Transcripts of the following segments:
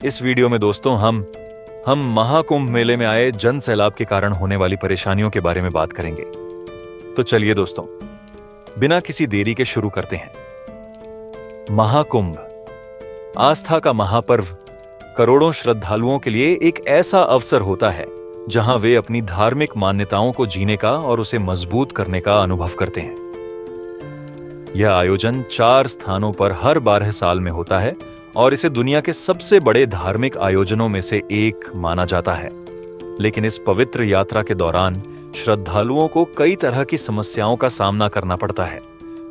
इस वीडियो में दोस्तों हम महाकुंभ मेले में आए जन सैलाब के कारण होने वाली परेशानियों के बारे में बात करेंगे। तो चलिए दोस्तों, बिना किसी देरी के शुरू करते हैं। महाकुंभ, आस्था का महापर्व, करोड़ों श्रद्धालुओं के लिए एक ऐसा अवसर होता है जहां वे अपनी धार्मिक मान्यताओं को जीने का और उसे मजबूत करने का अनुभव करते हैं। यह आयोजन 4 स्थानों पर हर 12 साल में होता है और इसे दुनिया के सबसे बड़े धार्मिक आयोजनों में से एक माना जाता है। लेकिन इस पवित्र यात्रा के दौरान श्रद्धालुओं को कई तरह की समस्याओं का सामना करना पड़ता है,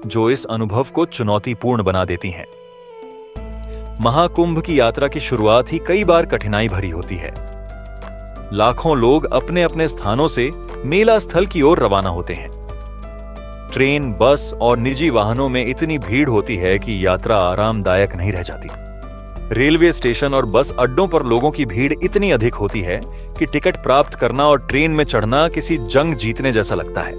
जो इस अनुभव को चुनौतीपूर्ण बना देती हैं। महाकुंभ की यात्रा की शुरुआत ही कई बार कठिनाई भरी होती है। लाखों लोग अपने अपने स्थानों से मेला स्थल की ओर रवाना होते हैं। ट्रेन, बस और निजी वाहनों में इतनी भीड़ होती है कि यात्रा आरामदायक नहीं रह जाती। रेलवे स्टेशन और बस अड्डों पर लोगों की भीड़ इतनी अधिक होती है कि टिकट प्राप्त करना और ट्रेन में चढ़ना किसी जंग जीतने जैसा लगता है।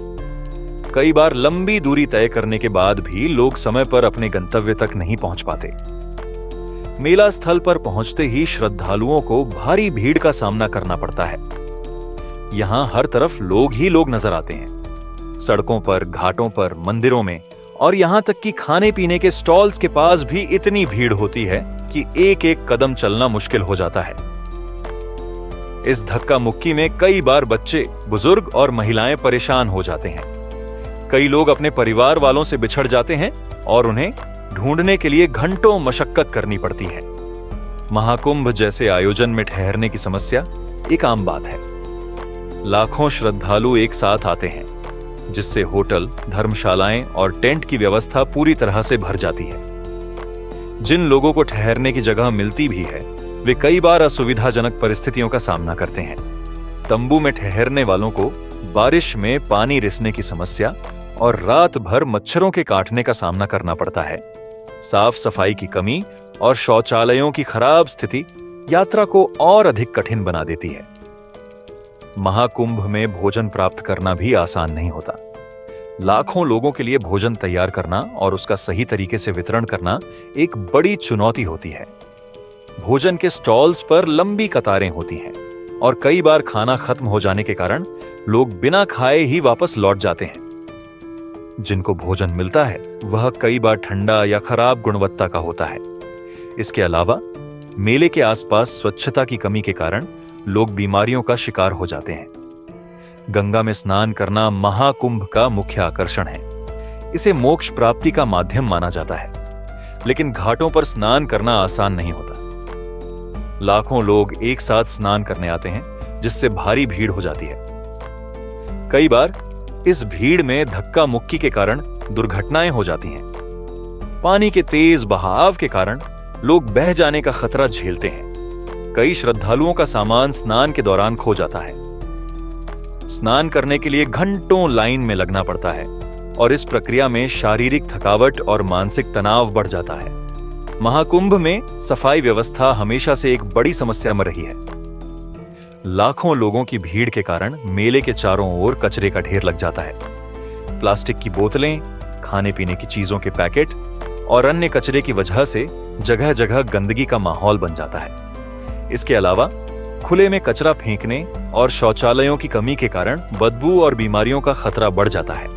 कई बार लंबी दूरी तय करने के बाद भी लोग समय पर अपने गंतव्य तक नहीं पहुंच पाते। मेला स्थल पर पहुंचते ही श्रद्धालुओं को भारी भीड़ का सामना करना पड़ता है। यहां हर तरफ लोग ही लोग नजर आते हैं। सड़कों पर, घाटों पर, मंदिरों में और यहां तक कि खाने पीने के स्टॉल्स के पास भी इतनी भीड़ होती है कि एक एक कदम चलना मुश्किल हो जाता है। इस धक्का मुक्की में कई बार बच्चे, बुजुर्ग और महिलाएं परेशान हो जाते हैं। कई लोग अपने परिवार वालों से बिछड़ जाते हैं और उन्हें ढूंढने के लिए घंटों मशक्कत करनी पड़ती है। महाकुंभ जैसे आयोजन में ठहरने की समस्या एक आम बात है। लाखों श्रद्धालु एक साथ आते हैं, जिससे होटल, धर्मशालाएं और टेंट की व्यवस्था पूरी तरह से भर जाती है। जिन लोगों को ठहरने की जगह मिलती भी है, वे कई बार असुविधाजनक परिस्थितियों का सामना करते हैं। तंबू में ठहरने वालों को बारिश में पानी रिसने की समस्या और रात भर मच्छरों के काटने का सामना करना पड़ता है। साफ सफाई की कमी और शौचालयों की खराब स्थिति यात्रा को और अधिक कठिन बना देती है। महाकुंभ में भोजन प्राप्त करना भी आसान नहीं होता। लाखों लोगों के लिए भोजन तैयार करना और उसका सही तरीके से वितरण करना एक बड़ी चुनौती होती है। भोजन के स्टॉल्स पर लंबी कतारें होती हैं और कई बार खाना खत्म हो जाने के कारण लोग बिना खाए ही वापस लौट जाते हैं। जिनको भोजन मिलता है वह कई बार ठंडा या खराब गुणवत्ता का होता है। इसके अलावा मेले के आसपास स्वच्छता की कमी के कारण लोग बीमारियों का शिकार हो जाते हैं। गंगा में स्नान करना महाकुंभ का मुख्य आकर्षण है। इसे मोक्ष प्राप्ति का माध्यम माना जाता है, लेकिन घाटों पर स्नान करना आसान नहीं होता। लाखों लोग एक साथ स्नान करने आते हैं, जिससे भारी भीड़ हो जाती है। कई बार इस भीड़ में धक्का मुक्की के कारण दुर्घटनाएं हो जाती हैं। पानी के तेज बहाव के कारण लोग बह जाने का खतरा झेलते हैं। कई श्रद्धालुओं का सामान स्नान के दौरान खो जाता है। स्नान करने के लिए घंटों लाइन में लगना पड़ता है और इस प्रक्रिया में शारीरिक थकावट और मानसिक तनाव बढ़ जाता है। महाकुंभ में सफाई व्यवस्था हमेशा से एक बड़ी समस्या में रही है। लाखों लोगों की भीड़ के कारण मेले के चारों ओर कचरे का ढेर लग जाता है। प्लास्टिक की बोतलें, खाने पीने की चीजों के पैकेट और अन्य कचरे की वजह से जगह जगह गंदगी का माहौल बन जाता है। इसके अलावा खुले में कचरा फेंकने और शौचालयों की कमी के कारण बदबू और बीमारियों का खतरा बढ़ जाता है।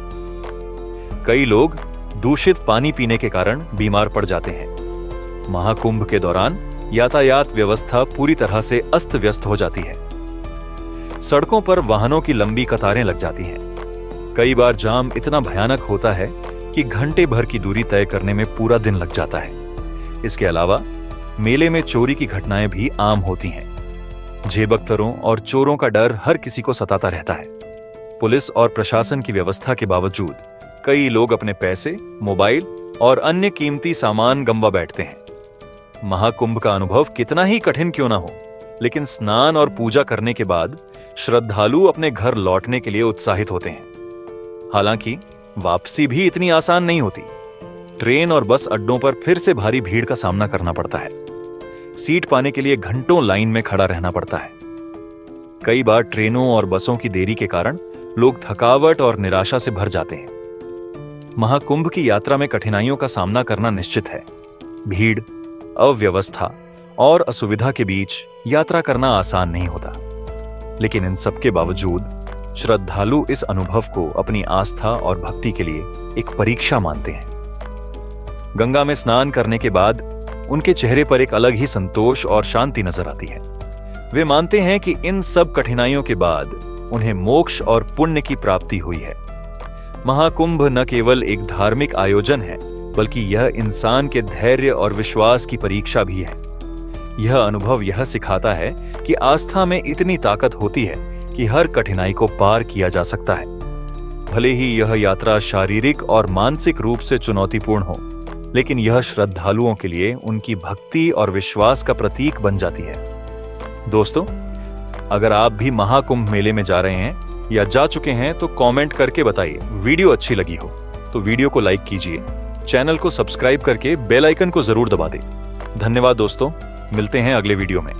कई लोग दूषित पानी पीने के कारण बीमार पड़ जाते हैं। महाकुंभ के दौरान यातायात व्यवस्था पूरी तरह से अस्त व्यस्त हो जाती है। सड़कों पर वाहनों की लंबी कतारें लग जाती हैं। कई बार जाम इतना भयानक होता है कि घंटे भर की दूरी तय करने में पूरा दिन लग जाता है। इसके अलावा मेले में चोरी की घटनाएं भी आम होती हैं। जेबकतरों और चोरों का डर हर किसी को सताता रहता है। पुलिस और प्रशासन की व्यवस्था के बावजूद कई लोग अपने पैसे, मोबाइल और अन्य कीमती सामान गंवा बैठते हैं। महाकुंभ का अनुभव कितना ही कठिन क्यों ना हो, लेकिन स्नान और पूजा करने के बाद श्रद्धालु अपने घर लौटने के लिए उत्साहित होते हैं। हालांकि वापसी भी इतनी आसान नहीं होती। ट्रेन और बस अड्डों पर फिर से भारी भीड़ का सामना करना पड़ता है। सीट पाने के लिए घंटों लाइन में खड़ा रहना पड़ता है। कई बार ट्रेनों और बसों की देरी के कारण लोग थकावट और निराशा से भर जाते हैं। महाकुंभ की यात्रा में कठिनाइयों का सामना करना निश्चित है। भीड़, अव्यवस्था और असुविधा के बीच यात्रा करना आसान नहीं होता। लेकिन इन सब के बावजूद श्रद्धालु इस अनुभव को अपनी आस्था और भक्ति के लिए एक परीक्षा मानते हैं। गंगा में स्नान करने के बाद उनके चेहरे पर एक अलग ही संतोष और शांति नजर आती है। वे मानते हैं कि इन सब कठिनाइयों के बाद उन्हें मोक्ष और पुण्य की प्राप्ति हुई है। महाकुंभ न केवल एक धार्मिक आयोजन है, बल्कि यह इंसान के धैर्य और विश्वास की परीक्षा भी है। यह अनुभव यह सिखाता है कि आस्था में इतनी ताकत होती है कि हर कठिनाई को पार किया जा सकता है। भले ही यह यात्रा शारीरिक और मानसिक रूप से चुनौतीपूर्ण हो, लेकिन यह श्रद्धालुओं के लिए उनकी भक्ति और विश्वास का प्रतीक बन जाती है। दोस्तों, अगर आप भी महाकुंभ मेले में जा रहे हैं या जा चुके हैं तो कमेंट करके बताइए। वीडियो अच्छी लगी हो तो वीडियो को लाइक कीजिए, चैनल को सब्सक्राइब करके बेल आइकन को जरूर दबा दें। धन्यवाद दोस्तों, मिलते हैं अगले वीडियो में।